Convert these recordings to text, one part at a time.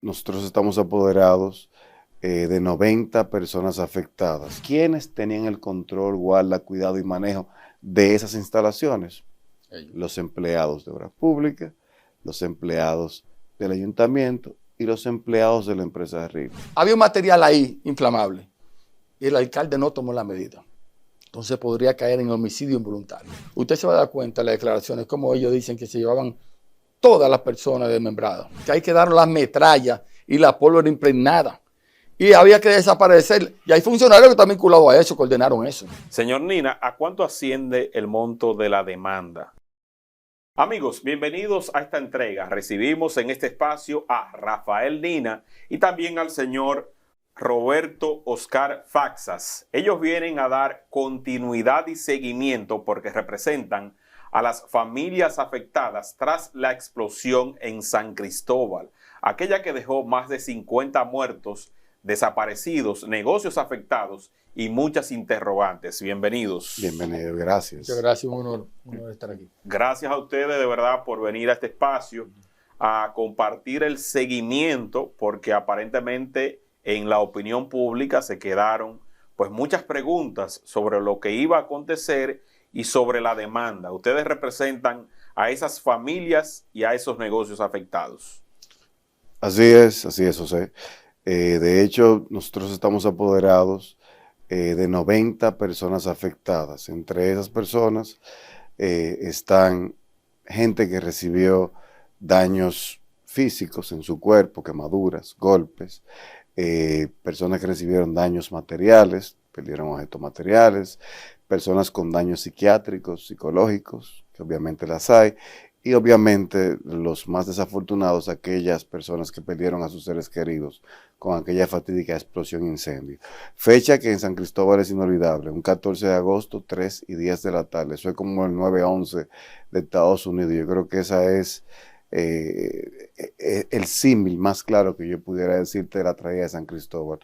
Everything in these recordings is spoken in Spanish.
nosotros estamos apoderados de 90 personas afectadas. ¿Quiénes tenían el control, guarda, cuidado y manejo de esas instalaciones? Los empleados de obras públicas, los empleados del ayuntamiento y los empleados de la empresa de RIF. Había un material ahí inflamable y el alcalde no tomó la medida. Entonces podría caer en homicidio involuntario. Usted se va a dar cuenta de las declaraciones, como ellos dicen que se llevaban todas las personas desmembradas, que hay que dar las metrallas y la pólvora impregnada. Y había que desaparecer. Y hay funcionarios que están vinculados a eso, que ordenaron eso. Señor Nina, ¿a cuánto asciende el monto de la demanda? Amigos, bienvenidos a esta entrega. Recibimos en este espacio a Rafael Nina y también al señor Roberto Oscar Faxas. Ellos vienen a dar continuidad y seguimiento porque representan a las familias afectadas tras la explosión en San Cristóbal, aquella que dejó más de 50 muertos, desaparecidos, negocios afectados y muchas interrogantes. Bienvenidos. Bienvenido, gracias. Muchas gracias, un honor estar aquí. Gracias a ustedes de verdad por venir a este espacio a compartir el seguimiento, porque aparentemente en la opinión pública se quedaron pues muchas preguntas sobre lo que iba a acontecer y sobre la demanda. Ustedes representan a esas familias y a esos negocios afectados. Así es, José. De hecho, nosotros estamos apoderados de 90 personas afectadas. Entre esas personas están gente que recibió daños físicos en su cuerpo, quemaduras, golpes, personas que recibieron daños materiales, perdieron objetos materiales, personas con daños psiquiátricos, psicológicos, que obviamente las hay, y obviamente los más desafortunados, aquellas personas que perdieron a sus seres queridos con aquella fatídica explosión e incendio. Fecha que en San Cristóbal es inolvidable, un 14 de agosto, 3 y 10 de la tarde. Eso es como el 9/11 de Estados Unidos. Yo creo que esa es el símil más claro que yo pudiera decirte de la tragedia de San Cristóbal.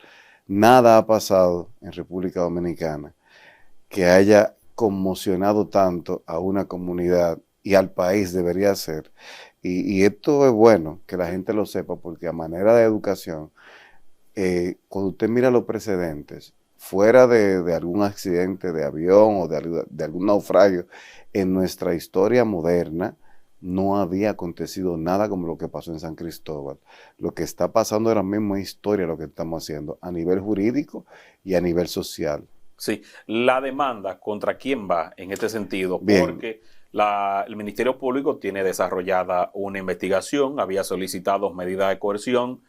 Nada ha pasado en República Dominicana que haya conmocionado tanto a una comunidad y al país, debería ser. Y esto es bueno que la gente lo sepa, porque a manera de educación, cuando usted mira los precedentes, fuera de algún accidente de avión o de algún naufragio, en nuestra historia moderna no había acontecido nada como lo que pasó en San Cristóbal. Lo que está pasando ahora mismo es historia, lo que estamos haciendo a nivel jurídico y a nivel social. Sí, la demanda, ¿contra quién va en este sentido? Bien. Porque el Ministerio Público tiene desarrollada una investigación, había solicitado medidas de coerción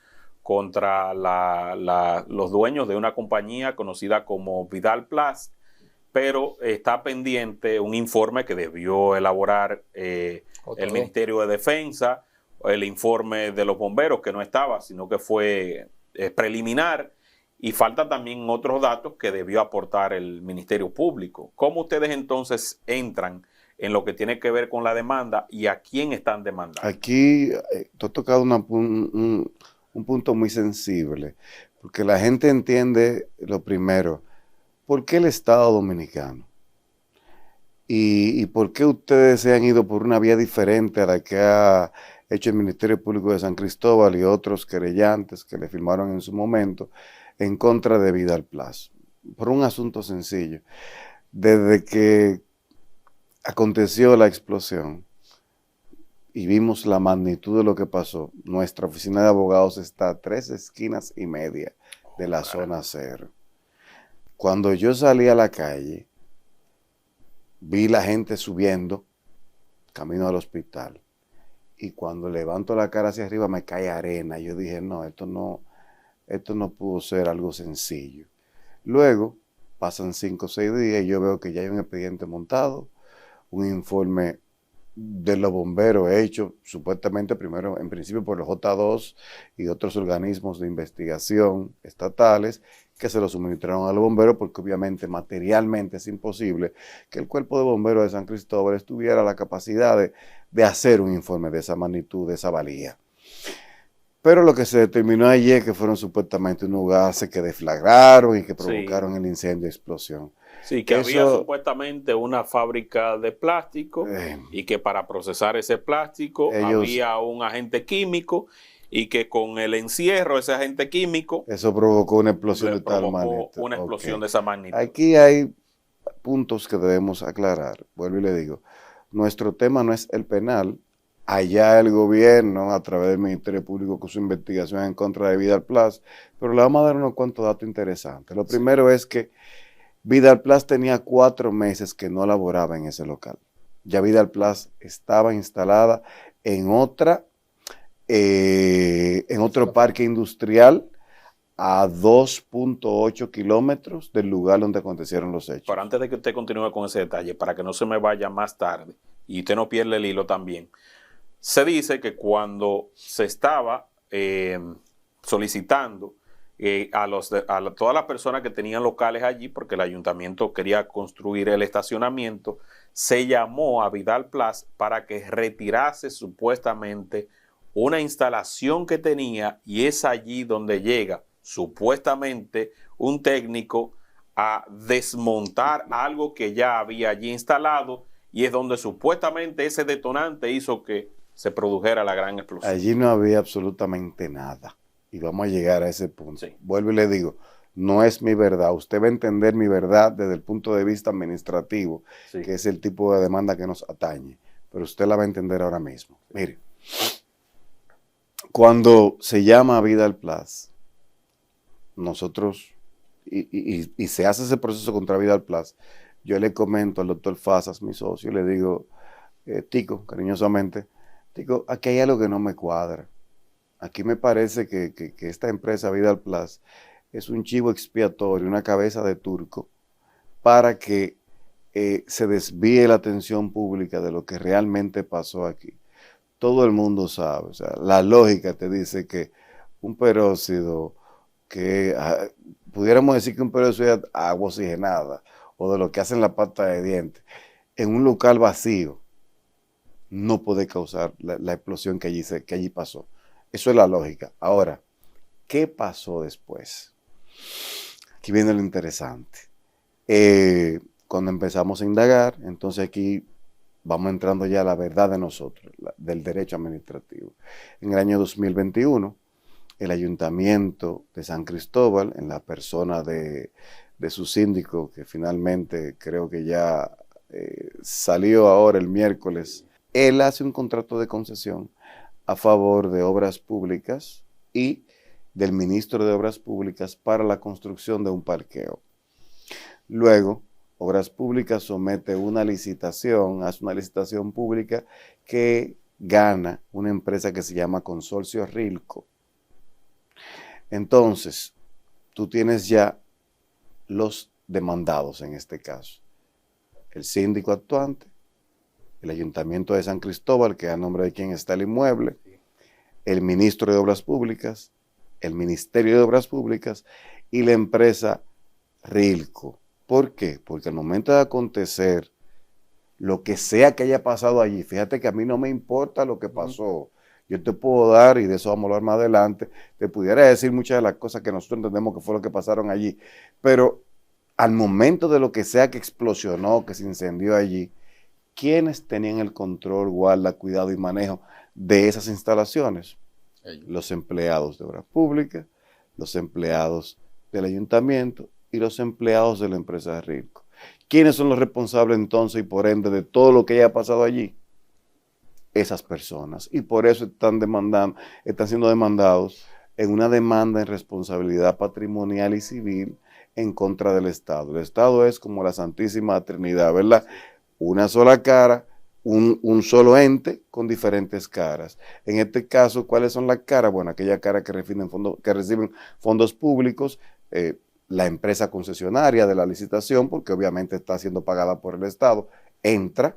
contra los dueños de una compañía conocida como Vidal Plast, pero está pendiente un informe que debió elaborar el Ministerio de Defensa, el informe de los bomberos, que no estaba, sino que fue preliminar, y faltan también otros datos que debió aportar el Ministerio Público. ¿Cómo ustedes entonces entran en lo que tiene que ver con la demanda y a quién están demandando? Aquí tú has tocado un punto muy sensible, porque la gente entiende lo primero, ¿por qué el Estado Dominicano? ¿Y por qué ustedes se han ido por una vía diferente a la que ha hecho el Ministerio Público de San Cristóbal y otros querellantes que le firmaron en su momento en contra de Vidal Plast? Por un asunto sencillo. Desde que aconteció la explosión y vimos la magnitud de lo que pasó, nuestra oficina de abogados está a 3 esquinas y media de la zona cero. Cuando yo salí a la calle, vi la gente subiendo camino al hospital, y cuando levanto la cara hacia arriba me cae arena. Yo dije, no, esto no pudo ser algo sencillo. Luego pasan 5 o 6 días y yo veo que ya hay un expediente montado, un informe de los bomberos hecho supuestamente primero en principio por los J2 y otros organismos de investigación estatales, que se lo suministraron a los bomberos, porque obviamente materialmente es imposible que el Cuerpo de Bomberos de San Cristóbal tuviera la capacidad de hacer un informe de esa magnitud, de esa valía. Pero lo que se determinó ayer que fueron supuestamente unos gases que deflagraron y que provocaron el incendio y explosión. Sí, que había supuestamente una fábrica de plástico y que para procesar ese plástico había un agente químico y que con el encierro de ese agente químico eso provocó una explosión le de tal provocó magnitud. una explosión Ok. de esa magnitud. Aquí hay puntos que debemos aclarar. Vuelvo y le digo, nuestro tema no es el penal. Allá el gobierno, a través del Ministerio Público, con su investigación en contra de Vidal Plus, pero le vamos a dar unos cuantos datos interesantes. Lo primero es que Vidal Plus tenía 4 meses que no laboraba en ese local. Ya Vidal Plus estaba instalada en otro parque industrial a 2.8 kilómetros del lugar donde acontecieron los hechos. Pero antes de que usted continúe con ese detalle, para que no se me vaya más tarde y usted no pierda el hilo también, se dice que cuando se estaba solicitando a todas las personas que tenían locales allí, porque el ayuntamiento quería construir el estacionamiento, se llamó a Vidal Plus para que retirase supuestamente una instalación que tenía, y es allí donde llega supuestamente un técnico a desmontar algo que ya había allí instalado, y es donde supuestamente ese detonante hizo que se produjera la gran explosión. Allí no había absolutamente nada. Y vamos a llegar a ese punto. Sí. Vuelvo y le digo, no es mi verdad. Usted va a entender mi verdad desde el punto de vista administrativo, Sí. que es el tipo de demanda que nos atañe. Pero usted la va a entender ahora mismo. Mire, cuando se llama a Vidal Plus, nosotros, y se hace ese proceso contra Vidal Plus, yo le comento al doctor Fasas, mi socio, le digo, Tico, cariñosamente, Tico, aquí hay algo que no me cuadra. Aquí me parece que esta empresa Vidal Plus es un chivo expiatorio, una cabeza de turco, para que se desvíe la atención pública de lo que realmente pasó aquí. Todo el mundo sabe, o sea, la lógica te dice que un peróxido, que pudiéramos decir que un peróxido es agua oxigenada, o de lo que hacen la pasta de dientes, en un local vacío, no puede causar la explosión que allí pasó. Eso es la lógica. Ahora, ¿qué pasó después? Aquí viene lo interesante. Cuando empezamos a indagar, entonces aquí vamos entrando ya a la verdad de nosotros, del derecho administrativo. En el año 2021, el Ayuntamiento de San Cristóbal, en la persona de su síndico, que finalmente creo que ya salió ahora el miércoles, él hace un contrato de concesión a favor de obras públicas y del ministro de Obras Públicas para la construcción de un parqueo. Luego, Obras Públicas somete una licitación, hace una licitación pública que gana una empresa que se llama Consorcio Rilco. Entonces, tú tienes ya los demandados en este caso. El síndico actuante, el Ayuntamiento de San Cristóbal, que a nombre de quien está el inmueble, el ministro de Obras Públicas, el Ministerio de Obras Públicas y la empresa Rilco. ¿Por qué? Porque al momento de acontecer lo que sea que haya pasado allí, fíjate que a mí no me importa lo que pasó. Yo te puedo dar, y de eso vamos a hablar más adelante, te pudiera decir muchas de las cosas que nosotros entendemos que fue lo que pasaron allí, pero al momento de lo que sea que explosionó, que se incendió allí, ¿quiénes tenían el control, guarda, cuidado y manejo de esas instalaciones? Los empleados de Obras Públicas, los empleados del ayuntamiento y los empleados de la empresa Rilco. ¿Quiénes son los responsables entonces y por ende de todo lo que haya pasado allí? Esas personas. Y por eso están siendo demandados en una demanda en responsabilidad patrimonial y civil en contra del Estado. El Estado es como la Santísima Trinidad, ¿verdad? Una sola cara, un solo ente con diferentes caras. En este caso, ¿cuáles son las caras? Bueno, aquellas caras que reciben fondos públicos, la empresa concesionaria de la licitación, porque obviamente está siendo pagada por el Estado, entra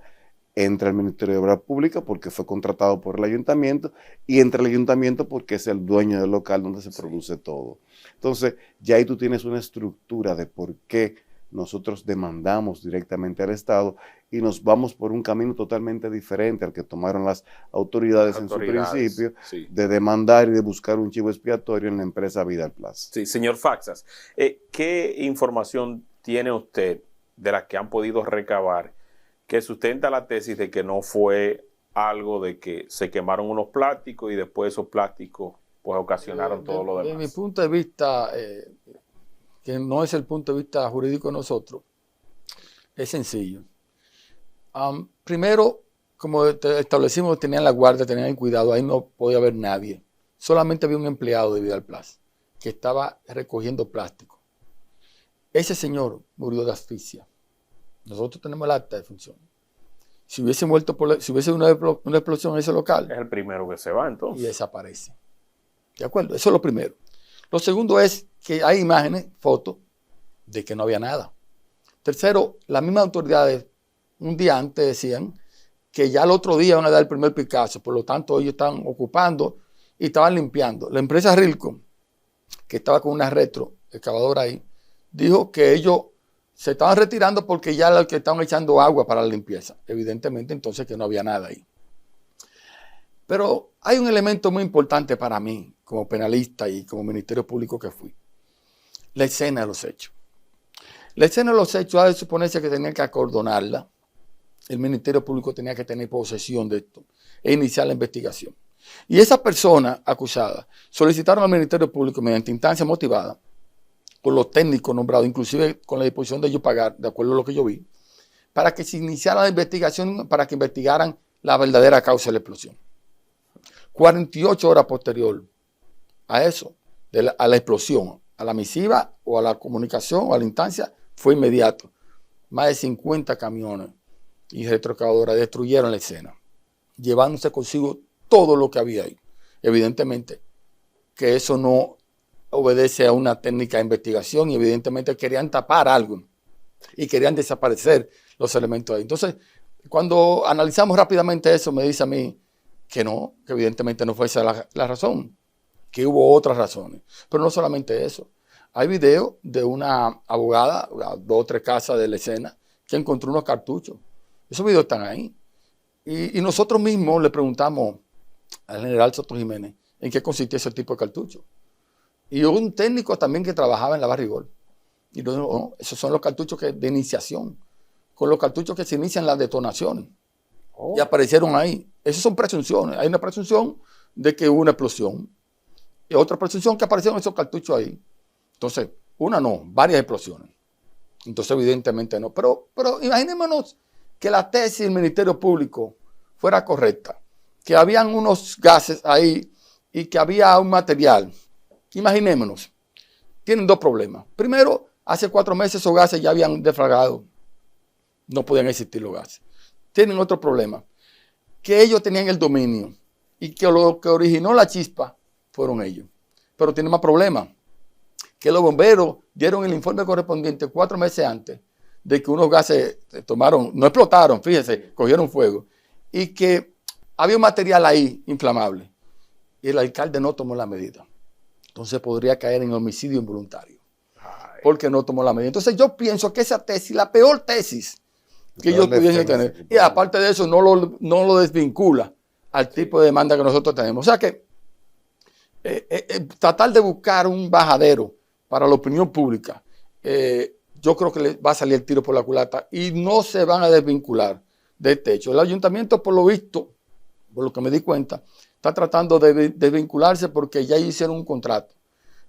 el Ministerio de Obras Públicas porque fue contratado por el ayuntamiento, y entra el ayuntamiento porque es el dueño del local donde se produce todo. Entonces, ya ahí tú tienes una estructura de por qué nosotros demandamos directamente al Estado y nos vamos por un camino totalmente diferente al que tomaron las autoridades en su principio, sí, de demandar y de buscar un chivo expiatorio en la empresa Vidal Plus. Sí, señor Faxas, ¿qué información tiene usted de las que han podido recabar que sustenta la tesis de que no fue algo de que se quemaron unos plásticos y después esos plásticos pues ocasionaron todo lo Desde mi demás. punto de vista, que no es el punto de vista jurídico de nosotros, es sencillo. Primero, como establecimos, tenían la guardia, tenían el cuidado, ahí no podía haber nadie. Solamente había un empleado de Vidal Plaza que estaba recogiendo plástico. Ese señor murió de asfixia. Nosotros tenemos el acta de función. Si hubiese muerto si hubiese una explosión en ese local, Es el primero que se va y entonces. desaparece. ¿De acuerdo? Eso es lo primero. Lo segundo es que hay imágenes, fotos, de que no había nada. Tercero, las mismas autoridades un día antes decían que ya el otro día van a dar el primer Picasso, por lo tanto ellos estaban ocupando y estaban limpiando. La empresa Rilco, que estaba con una retro excavadora ahí, dijo que ellos se estaban retirando porque ya los que estaban echando agua para la limpieza. Evidentemente entonces que no había nada ahí. Pero hay un elemento muy importante para mí, como penalista y como Ministerio Público que fui. La escena de los hechos. La escena de los hechos ha de suponerse que tenía que acordonarla. El Ministerio Público tenía que tener posesión de esto e iniciar la investigación. Y esas personas acusadas solicitaron al Ministerio Público mediante instancia motivada, con los técnicos nombrados, inclusive con la disposición de ellos pagar, de acuerdo a lo que yo vi, para que se iniciara la investigación, para que investigaran la verdadera causa de la explosión. 48 horas posterior a eso, a la explosión, a la misiva o a la comunicación o a la instancia, fue inmediato. Más de 50 camiones y retroexcavadoras destruyeron la escena, llevándose consigo todo lo que había ahí. Evidentemente que eso no obedece a una técnica de investigación y evidentemente querían tapar algo y querían desaparecer los elementos ahí. Entonces, cuando analizamos rápidamente eso, me dice a mí que no, que evidentemente no fue esa la razón, que hubo otras razones. Pero no solamente eso. Hay videos de una abogada, a 2 o 3 casas de la escena, que encontró unos cartuchos. Esos videos están ahí. Y nosotros mismos le preguntamos al general Soto Jiménez en qué consistía ese tipo de cartucho. Y hubo un técnico también que trabajaba en la Barrigol. Y nos dijo, oh, esos son los cartuchos de iniciación, con los cartuchos que se inician las detonaciones. Oh. Y aparecieron ahí. Esas son presunciones. Hay una presunción de que hubo una explosión. Y otra presunción que aparecieron esos cartuchos ahí. Entonces, una no, varias explosiones. Entonces, evidentemente no. Pero imaginémonos que la tesis del Ministerio Público fuera correcta, que habían unos gases ahí y que había un material. Imaginémonos. Tienen 2 problemas. Primero, hace 4 meses esos gases ya habían defragado. No podían existir los gases. Tienen otro problema, que ellos tenían el dominio y que lo que originó la chispa fueron ellos. Pero tienen más problemas, que los bomberos dieron el informe correspondiente 4 meses antes de que unos gases tomaron, no explotaron, fíjense, cogieron fuego, y que había un material ahí inflamable. Y el alcalde no tomó la medida. Entonces podría caer en homicidio involuntario, porque no tomó la medida. Entonces yo pienso que esa tesis, la peor tesis que ellos pudiesen tener, y aparte de eso no lo desvincula al tipo de demanda que nosotros tenemos. O sea que tratar de buscar un bajadero para la opinión pública, yo creo que le va a salir el tiro por la culata y no se van a desvincular de este hecho. El ayuntamiento, por lo visto, por lo que me di cuenta, está tratando de desvincularse porque ya hicieron un contrato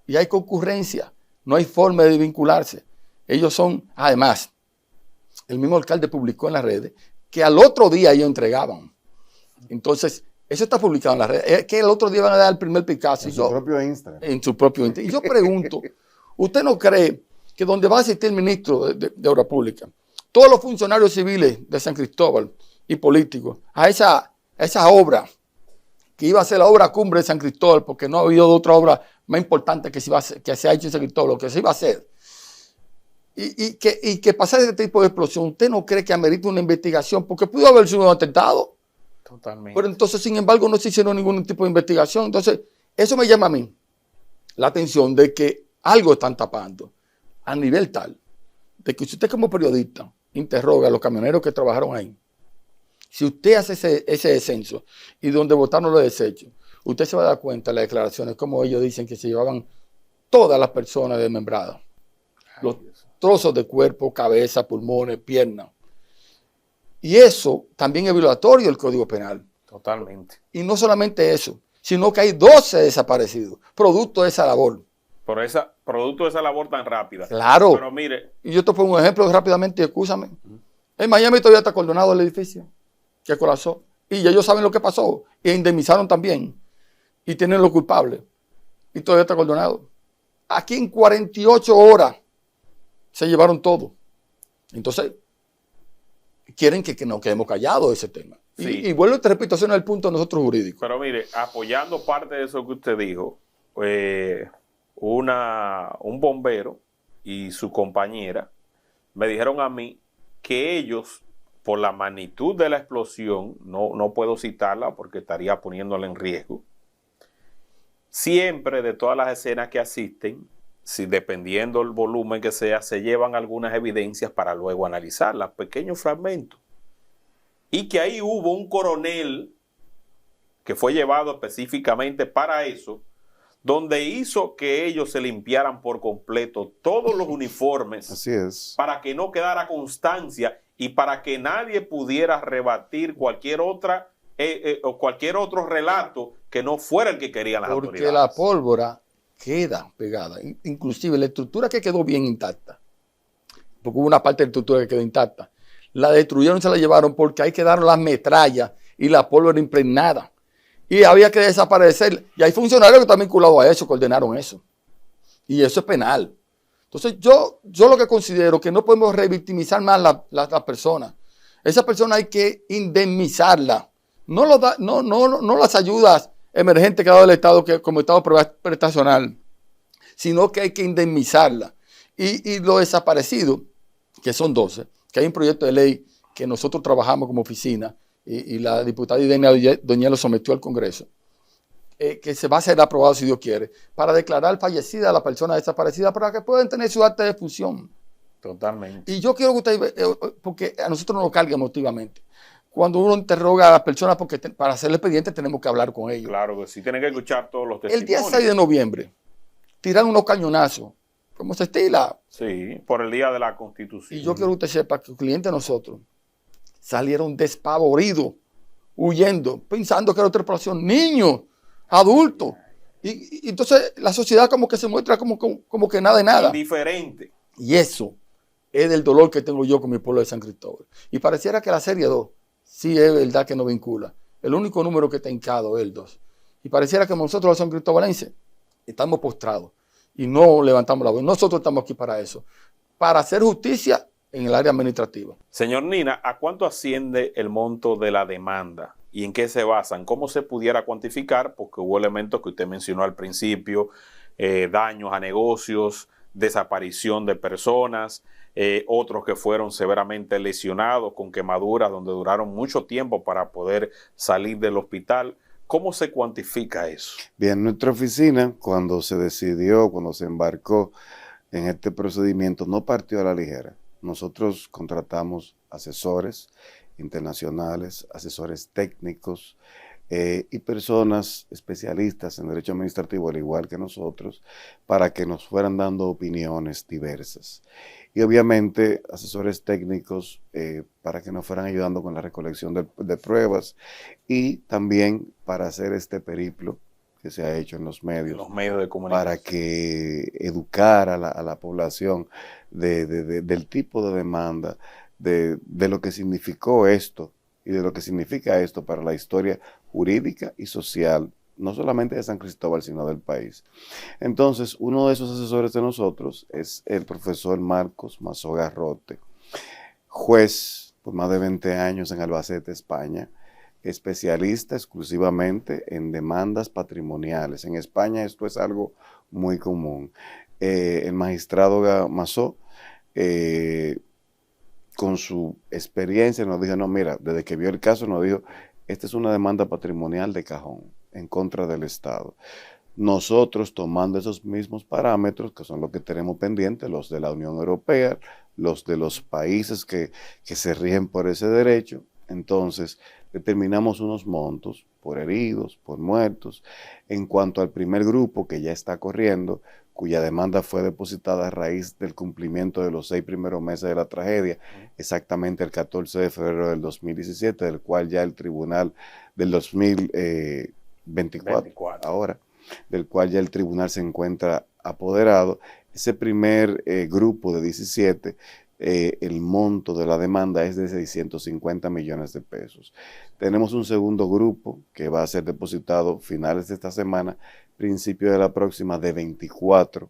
y hay concurrencia, no hay forma de desvincularse. Ellos son, además, el mismo alcalde publicó en las redes que al otro día ellos entregaban. Entonces, eso está publicado en las redes. Es que el otro día van a dar el primer Picasso. En su propio Instagram. En su propio Instagram. Y yo pregunto, ¿usted no cree que donde va a asistir el ministro de Obras Públicas, todos los funcionarios civiles de San Cristóbal y políticos, a esa obra, que iba a ser la obra cumbre de San Cristóbal, porque no ha habido otra obra más importante que se ha hecho en San Cristóbal, lo que se iba a hacer, y que pasara este tipo de explosión, ¿usted no cree que amerita una investigación? Porque pudo haber sido un atentado. Totalmente. Pero entonces, sin embargo, no se hicieron ningún tipo de investigación. Entonces, eso me llama a mí la atención de que algo están tapando a nivel tal de que si usted como periodista interroga a los camioneros que trabajaron ahí, si usted hace ese descenso y donde botaron los desechos, usted se va a dar cuenta de las declaraciones, como ellos dicen que se llevaban todas las personas desmembradas. Los trozos de cuerpo, cabeza, pulmones, piernas. Y eso también es violatorio del Código Penal. Totalmente. Y no solamente eso, sino que hay 12 desaparecidos, producto de esa labor. Producto de esa labor tan rápida. Claro. Pero mire. Y yo te pongo un ejemplo rápidamente, escúchame. En Miami todavía está acordonado el edificio que colapsó. Y ellos saben lo que pasó. Y indemnizaron también. Y tienen los culpables. Y todavía está acordonado. Aquí en 48 horas se llevaron todo. Entonces, quieren que nos quedemos callados de ese tema. Sí. Y vuelvo y te repito, ese no es el punto de nosotros jurídicos. Pero mire, apoyando parte de eso que usted dijo, un bombero y su compañera me dijeron a mí que ellos, por la magnitud de la explosión, no puedo citarla porque estaría poniéndola en riesgo, siempre de todas las escenas que asisten, si dependiendo el volumen que sea, se llevan algunas evidencias para luego analizarlas, pequeños fragmentos. Y que ahí hubo un coronel que fue llevado específicamente para eso, donde hizo que ellos se limpiaran por completo todos los uniformes. Así es. Para que no quedara constancia y para que nadie pudiera rebatir cualquier otra o cualquier otro relato que no fuera el que querían las autoridades. Porque la pólvora queda pegada. Inclusive la estructura que quedó bien intacta, porque hubo una parte de la estructura que quedó intacta, la destruyeron, se la llevaron porque ahí quedaron las metrallas y la pólvora impregnada. Y había que desaparecer. Y hay funcionarios que están vinculados a eso, que ordenaron eso. Y eso es penal. Entonces yo lo que considero que no podemos revictimizar más las personas. Esa persona hay que indemnizarla. No las ayudas emergentes que ha dado el Estado como Estado prestacional, sino que hay que indemnizarla. Y los desaparecidos, que son 12, que hay un proyecto de ley que nosotros trabajamos como oficina y la diputada Idenia Doña lo sometió al Congreso, que se va a ser aprobado si Dios quiere, para declarar fallecida a la persona desaparecida para que puedan tener su acta de función. Totalmente. Y yo quiero que usted, porque a nosotros nos carga emotivamente. Cuando uno interroga a las personas, porque para hacer el expediente tenemos que hablar con ellos. Claro que sí, tienen que escuchar todos los testimonios. El día 6 de noviembre, tiran unos cañonazos, como se estila. Sí, por el Día de la Constitución. Y yo quiero que usted sepa que los clientes de nosotros salieron despavoridos, huyendo, pensando que era otra explosión. Niños, adultos. Y entonces la sociedad como que se muestra como que nada de nada. Indiferente. Y eso es del dolor que tengo yo con mi pueblo de San Cristóbal. Y pareciera que la serie 2 sí es verdad que nos vincula. El único número que está hincado es el 2. Y pareciera que nosotros los san cristóbalenses estamos postrados y no levantamos la voz. Nosotros estamos aquí para eso, para hacer justicia en el área administrativa. Señor Nina, ¿a cuánto asciende el monto de la demanda? ¿Y en qué se basan? ¿Cómo se pudiera cuantificar? Porque hubo elementos que usted mencionó al principio, daños a negocios, desaparición de personas, otros que fueron severamente lesionados con quemaduras donde duraron mucho tiempo para poder salir del hospital. ¿Cómo se cuantifica eso? Bien, nuestra oficina, cuando se decidió, cuando se embarcó en este procedimiento, no partió a la ligera. Nosotros contratamos asesores internacionales, asesores técnicos y personas especialistas en derecho administrativo, al igual que nosotros, para que nos fueran dando opiniones diversas. Y obviamente asesores técnicos para que nos fueran ayudando con la recolección de pruebas y también para hacer este periplo que se ha hecho en los medios de comunicación, para que educar a la población del tipo de demanda, de lo que significó esto y de lo que significa esto para la historia jurídica y social, no solamente de San Cristóbal, sino del país. Entonces, uno de esos asesores de nosotros es el profesor Marcos Mazó Garrote, juez por más de 20 años en Albacete, España, especialista exclusivamente en demandas patrimoniales. En España esto es algo muy común. El magistrado Mazó, con su experiencia, nos dijo, no, mira, desde que vio el caso nos dijo, esta es una demanda patrimonial de cajón en contra del Estado. Nosotros, tomando esos mismos parámetros, que son los que tenemos pendientes, los de la Unión Europea, los de los países que se rigen por ese derecho, entonces determinamos unos montos por heridos, por muertos. En cuanto al primer grupo que ya está corriendo, cuya demanda fue depositada a raíz del cumplimiento de los 6 primeros meses de la tragedia, exactamente el 14 de febrero del 2017, del cual ya el tribunal del 2000 24 ahora, del cual ya el tribunal se encuentra apoderado. Ese primer grupo de 17, el monto de la demanda es de 650 millones de pesos. Tenemos un segundo grupo que va a ser depositado finales de esta semana, principio de la próxima, de 24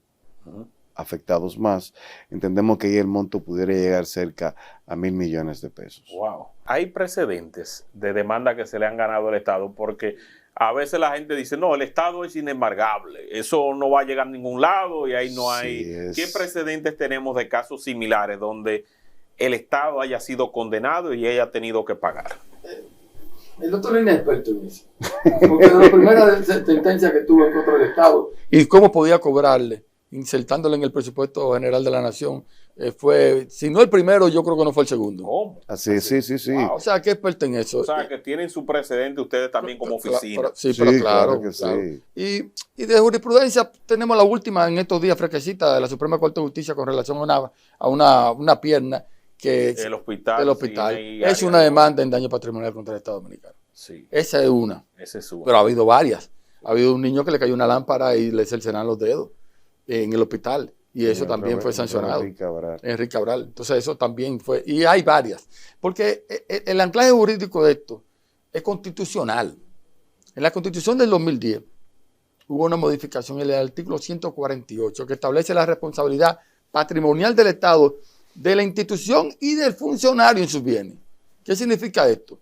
afectados más. Entendemos que ahí el monto pudiera llegar cerca a 1.000 millones de pesos. Wow. Hay precedentes de demanda que se le han ganado al Estado, porque a veces la gente dice, no, el Estado es inembargable, eso no va a llegar a ningún lado y ahí no hay... ¿Qué precedentes tenemos de casos similares donde el Estado haya sido condenado y haya tenido que pagar? El doctor es inexperto en eso. Porque la primera sentencia que tuvo en contra del Estado y cómo podía cobrarle, insertándole en el presupuesto general de la Nación, fue, si no el primero, yo creo que no fue el segugo. ¿Cómo? Así, sí. Wow. O sea, ¿qué experto en eso? O sea, que tienen su precedente ustedes también como oficina. Pero claro que claro. Sí. Y de jurisprudencia tenemos la última en estos días fresquecita de la Suprema Corte de Justicia con relación a una pierna que el hospital. Es una demanda en daño patrimonial contra el Estado Dominicano. Sí. Esa es una. Pero ha habido varias. Ha habido un niño que le cayó una lámpara y le cercenaron los dedos en el hospital. Y eso también fue sancionado. Enrique Cabral. Entonces eso también fue. Y hay varias. Porque el anclaje jurídico de esto es constitucional. En la Constitución del 2010 hubo una modificación en el artículo 148 que establece la responsabilidad patrimonial del Estado, de la institución y del funcionario en sus bienes. ¿Qué significa esto?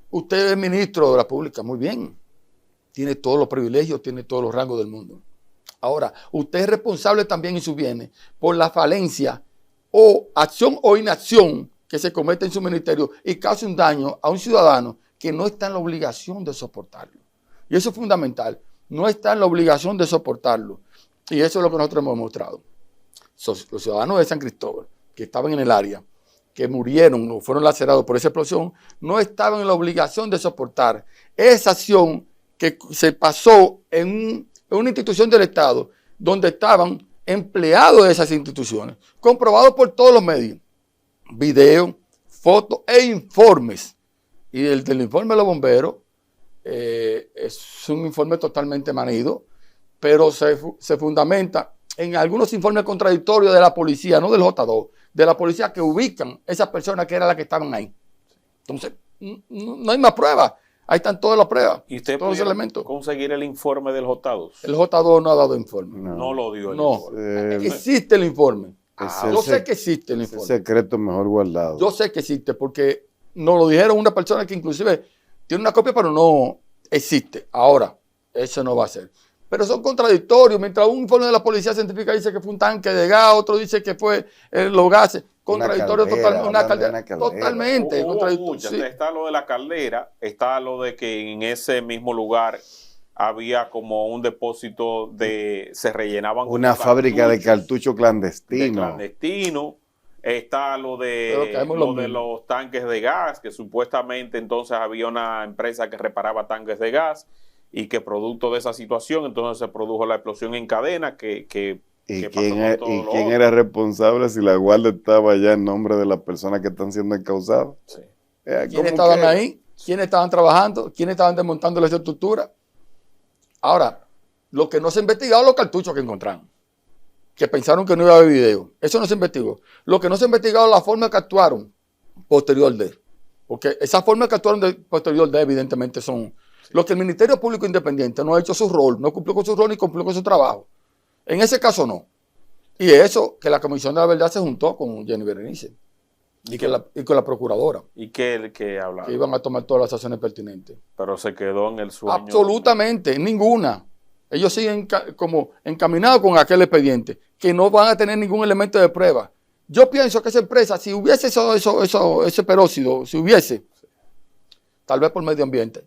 Usted es ministro de la Pública, muy bien. Tiene todos los privilegios, tiene todos los rangos del mundo. Ahora, usted es responsable también en sus bienes por la falencia o acción o inacción que se comete en su ministerio y causa un daño a un ciudadano que no está en la obligación de soportarlo. Y eso es fundamental. No está en la obligación de soportarlo. Y eso es lo que nosotros hemos mostrado. Los ciudadanos de San Cristóbal, que estaban en el área, que murieron o fueron lacerados por esa explosión, no estaban en la obligación de soportar esa acción que se pasó en una institución del Estado donde estaban empleados de esas instituciones, comprobado por todos los medios, videos, fotos e informes. Y el del informe de los bomberos es un informe totalmente manido, pero se fundamenta en algunos informes contradictorios de la policía, no del J2, de la policía que ubican esas personas que eran las que estaban ahí. Entonces, no hay más pruebas. Ahí están todas las pruebas, ¿Y usted todos los elementos. conseguir el informe del J2? El J2 no ha dado informe. No lo dio el informe. Existe el informe. Yo sé que existe el informe. informe. Es secreto mejor guardado. Yo sé que existe porque nos lo dijeron una persona que inclusive tiene una copia pero no existe. Ahora, eso no va a ser. Pero son contradictorios. Mientras un informe de la policía científica dice que fue un tanque de gas, otro dice que fue los gases. Contradictorio totalmente. Una caldera. Totalmente. Sí. Está lo de la caldera, está lo de que en ese mismo lugar había como un depósito se rellenaban una fábrica de cartucho clandestino. Está lo de los tanques de gas, que supuestamente entonces había una empresa que reparaba tanques de gas y que producto de esa situación entonces se produjo la explosión en cadena ¿Y quién era responsable si la guardia estaba ya en nombre de las personas que están siendo encausadas? Sí. ¿Quiénes estaban ahí? ¿Quiénes estaban trabajando? ¿Quiénes estaban desmontando la estructura? Ahora, lo que no se ha investigado los cartuchos que encontraron, que pensaron que no iba a haber video. Eso no se investigó. Lo que no se ha investigado es la forma que actuaron posterior de. Porque esas formas que actuaron posterior de evidentemente son lo que el Ministerio Público Independiente no ha hecho su rol, no cumplió con su rol ni cumplió con su trabajo. En ese caso no. Y eso que la Comisión de la Verdad se juntó con Jenny Berenice y con la Procuradora. ¿Y qué hablaron? Que iban a tomar todas las acciones pertinentes. Pero se quedó en el sueño. Absolutamente, ninguna. Ellos siguen como encaminados con aquel expediente, que no van a tener ningún elemento de prueba. Yo pienso que esa empresa, si hubiese ese peróxido, si hubiese, tal vez por medio ambiente,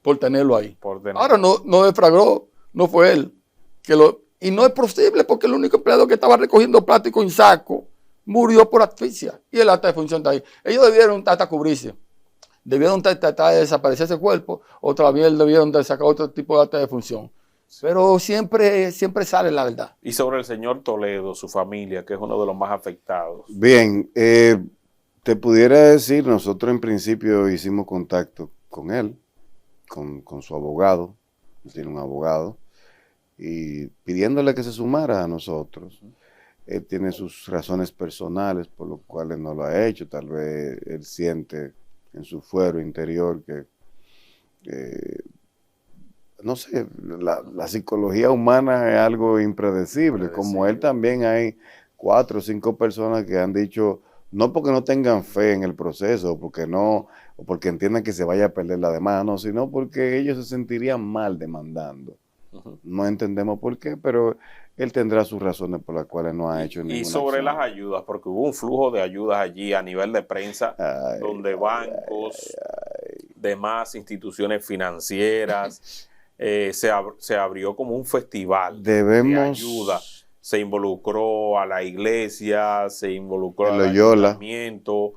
por tenerlo ahí. Ahora no defragró, no fue él. Y no es posible porque el único empleado que estaba recogiendo plástico en saco murió por asfixia y el acta de función está ahí. Ellos debieron hasta cubrirse. Debieron tratar de desaparecer ese cuerpo o todavía debieron de sacar otro tipo de acta de función. Pero siempre sale la verdad. Y sobre el señor Toledo, su familia, que es uno de los más afectados. Bien, te pudiera decir, nosotros en principio hicimos contacto con él, con su abogado, tiene un abogado, y pidiéndole que se sumara a nosotros. Él tiene sus razones personales por lo cuales no lo ha hecho. Tal vez él siente en su fuero interior que, no sé, la psicología humana es algo impredecible. Como él también hay 4 o 5 personas que han dicho, no porque no tengan fe en el proceso, o porque entiendan que se vaya a perder la demanda, no, sino porque ellos se sentirían mal demandando. No entendemos por qué, pero él tendrá sus razones por las cuales no ha hecho ninguna Y sobre acción. las ayudas, porque hubo un flujo de ayudas allí a nivel de prensa, donde bancos, demás instituciones financieras, se abrió como un festival de ayuda. Se involucró a la iglesia, se involucró al ayuntamiento.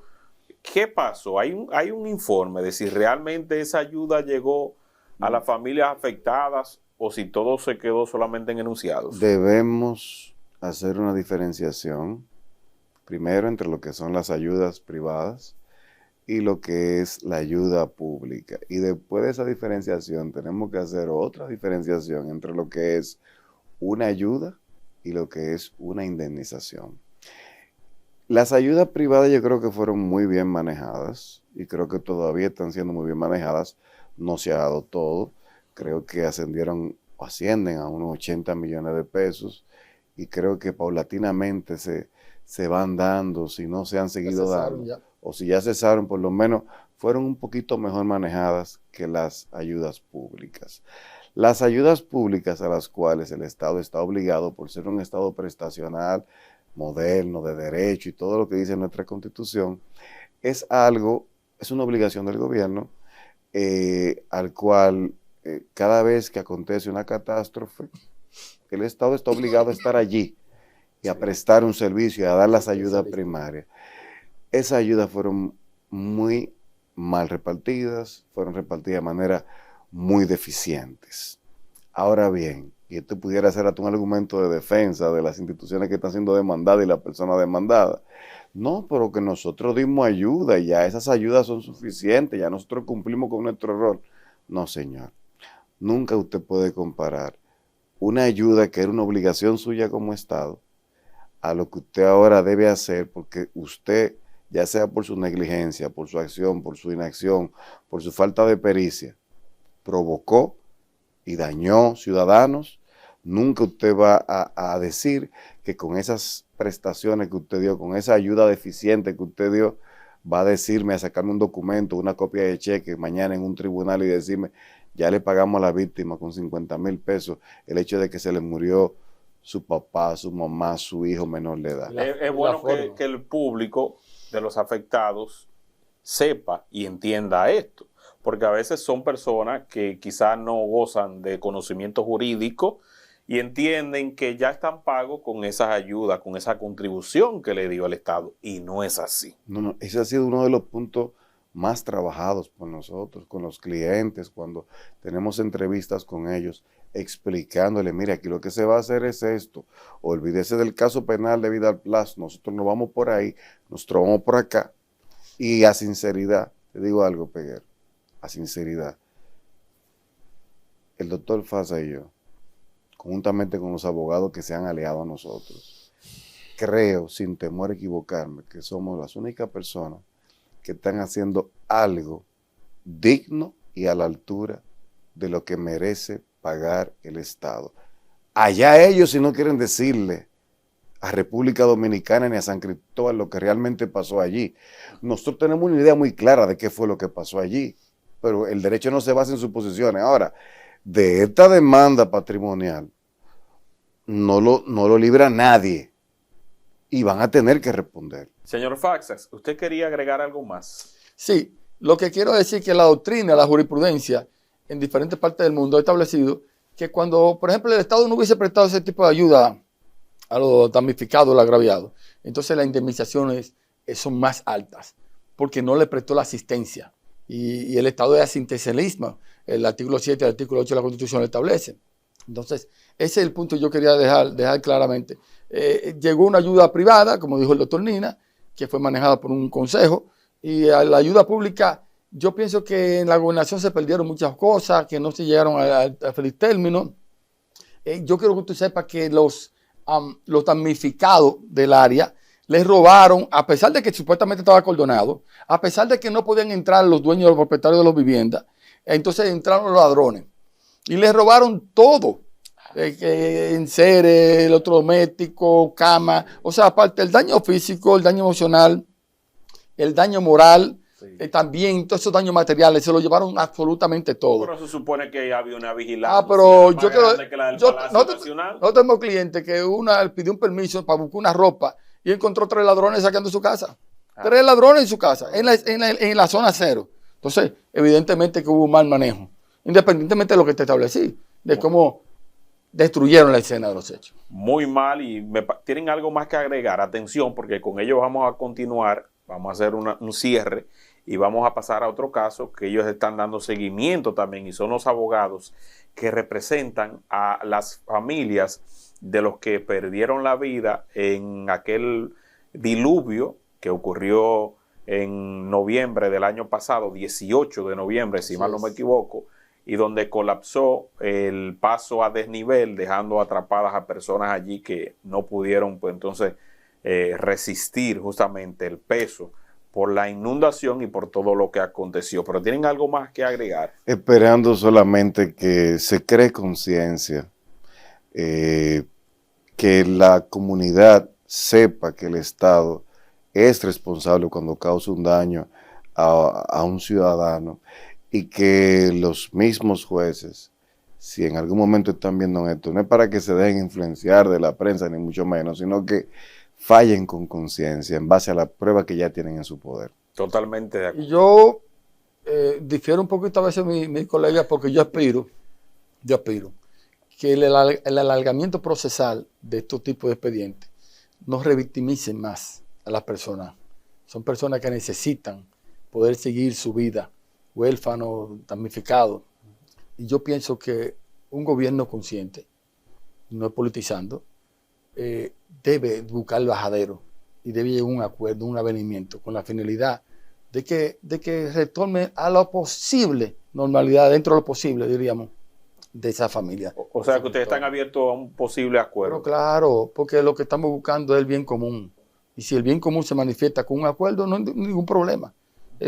¿Qué pasó? Hay un informe de si realmente esa ayuda llegó a las familias afectadas o si todo se quedó solamente en enunciados. Debemos hacer una diferenciación, primero entre lo que son las ayudas privadas y lo que es la ayuda pública. Y después de esa diferenciación tenemos que hacer otra diferenciación entre lo que es una ayuda y lo que es una indemnización. Las ayudas privadas yo creo que fueron muy bien manejadas y creo que todavía están siendo muy bien manejadas. No se ha dado todo. Creo que ascienden a unos 80 millones de pesos y creo que paulatinamente se van dando, si no se han seguido dando, o si ya cesaron, por lo menos fueron un poquito mejor manejadas que las ayudas públicas. Las ayudas públicas a las cuales el Estado está obligado por ser un Estado prestacional, moderno, de derecho y todo lo que dice nuestra Constitución, es una obligación del gobierno al cual cada vez que acontece una catástrofe, el Estado está obligado a estar allí y a prestar un servicio y a dar las ayudas primarias. Esas ayudas fueron muy mal repartidas, fueron repartidas de manera muy deficientes. Ahora bien, y esto pudiera ser hasta un argumento de defensa de las instituciones que están siendo demandadas y la persona demandada. No, pero que nosotros dimos ayuda y ya esas ayudas son suficientes, ya nosotros cumplimos con nuestro rol. No, señor. Nunca usted puede comparar una ayuda que era una obligación suya como Estado a lo que usted ahora debe hacer porque usted, ya sea por su negligencia, por su acción, por su inacción, por su falta de pericia, provocó y dañó ciudadanos. Nunca usted va a decir que con esas prestaciones que usted dio, con esa ayuda deficiente que usted dio, va a decirme, a sacarme un documento, una copia de cheque mañana en un tribunal y decirme, ya le pagamos a la víctima con 50,000 pesos el hecho de que se le murió su papá, su mamá, su hijo menor de edad. Es bueno que el público de los afectados sepa y entienda esto, porque a veces son personas que quizás no gozan de conocimiento jurídico y entienden que ya están pagos con esas ayudas, con esa contribución que le dio el Estado, y no es así. No, ese ha sido uno de los puntos más trabajados por nosotros, con los clientes, cuando tenemos entrevistas con ellos, explicándole, mire, aquí lo que se va a hacer es esto, olvídese del caso penal de Vidal Plus, nosotros no vamos por ahí, nosotros vamos por acá, y a sinceridad, te digo algo, Peguero, a sinceridad, el doctor Faza y yo, conjuntamente con los abogados que se han aliado a nosotros, creo, sin temor a equivocarme, que somos las únicas personas que están haciendo algo digno y a la altura de lo que merece pagar el Estado. Allá ellos si no quieren decirle a República Dominicana ni a San Cristóbal lo que realmente pasó allí. Nosotros tenemos una idea muy clara de qué fue lo que pasó allí, pero el derecho no se basa en suposiciones. Ahora, de esta demanda patrimonial no lo libra nadie y van a tener que responder. Señor Faxas, ¿usted quería agregar algo más? Sí, lo que quiero decir es que la doctrina, la jurisprudencia en diferentes partes del mundo ha establecido que cuando, por ejemplo, el Estado no hubiese prestado ese tipo de ayuda a los damnificados, los agraviados, entonces las indemnizaciones son más altas porque no le prestó la asistencia y el Estado es asistencialismo. El artículo 7 y el artículo 8 de la Constitución lo establece. Entonces, ese es el punto que yo quería dejar claramente. Llegó una ayuda privada, como dijo el doctor Nina, que fue manejada por un consejo, y a la ayuda pública Yo pienso que en la gobernación se perdieron muchas cosas, que no se llegaron a feliz término. Yo quiero que tú sepas que los damnificados del área les robaron, a pesar de que supuestamente estaba acordonado, a pesar de que no podían entrar los dueños, los propietarios de las viviendas, entonces entraron los ladrones y les robaron todo. Enseres, electrodomésticos, cama, o sea, aparte del daño físico, el daño emocional, el daño moral, también todos esos daños materiales, se lo llevaron absolutamente todo. Pero se supone que había una vigilancia. Pero yo creo, Nacional. no tengo clientes que una pidió un permiso para buscar una ropa y encontró 3 ladrones saqueando su casa. 3 ladrones en su casa, en la zona 0. Entonces, evidentemente que hubo un mal manejo, independientemente de lo que te establecí, de cómo destruyeron la escena de los hechos. Muy mal, y tienen algo más que agregar. Atención, porque con ellos vamos a continuar, vamos a hacer un cierre y vamos a pasar a otro caso que ellos están dando seguimiento también, y son los abogados que representan a las familias de los que perdieron la vida en aquel diluvio que ocurrió en noviembre del año pasado, 18 de noviembre, si mal no me equivoco, y donde colapsó el paso a desnivel, dejando atrapadas a personas allí que no pudieron, pues entonces, resistir justamente el peso por la inundación y por todo lo que aconteció. Pero ¿tienen algo más que agregar? Esperando solamente que se cree conciencia, que la comunidad sepa que el Estado es responsable cuando causa un daño a un ciudadano, y que los mismos jueces, si en algún momento están viendo esto, no es para que se dejen influenciar de la prensa, ni mucho menos, sino que fallen con conciencia en base a la prueba que ya tienen en su poder. Totalmente de acuerdo. Y yo difiero un poquito a veces mis colegas, porque yo aspiro que el alargamiento procesal de estos tipos de expedientes no revictimicen más a las personas. Son personas que necesitan poder seguir su vida, huérfanos, damnificados. Y yo pienso que un gobierno consciente, no politizando, debe buscar el bajadero y debe llegar a un acuerdo, un avenimiento, con la finalidad de que retorne a lo posible, normalidad, dentro de lo posible, diríamos, de esa familia. O sea, que ustedes están abiertos a un posible acuerdo. Pero claro, porque lo que estamos buscando es el bien común. Y si el bien común se manifiesta con un acuerdo, no hay ningún problema.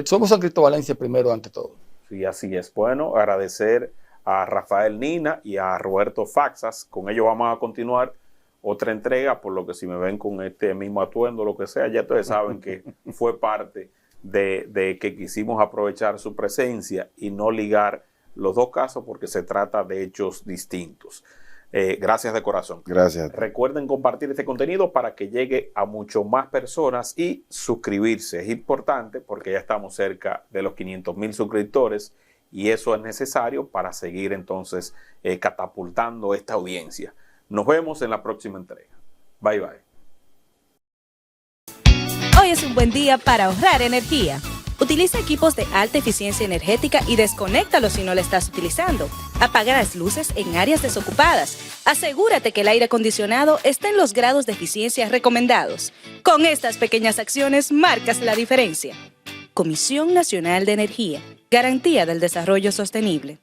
Somos San Cristobalenses primero, ante todo. Sí, así es. Bueno, agradecer a Rafael Nina y a Roberto Faxas. Con ellos vamos a continuar otra entrega, por lo que si me ven con este mismo atuendo, lo que sea, ya ustedes saben que fue parte de que quisimos aprovechar su presencia y no ligar los dos casos, porque se trata de hechos distintos. Gracias de corazón. Gracias. Recuerden compartir este contenido para que llegue a mucho más personas y suscribirse. Es importante porque ya estamos cerca de los 500,000 suscriptores y eso es necesario para seguir entonces catapultando esta audiencia. Nos vemos en la próxima entrega. Bye bye. Hoy es un buen día para ahorrar energía. Utiliza equipos de alta eficiencia energética y desconéctalos si no lo estás utilizando. Apaga las luces en áreas desocupadas. Asegúrate que el aire acondicionado esté en los grados de eficiencia recomendados. Con estas pequeñas acciones marcas la diferencia. Comisión Nacional de Energía. Garantía del Desarrollo Sostenible.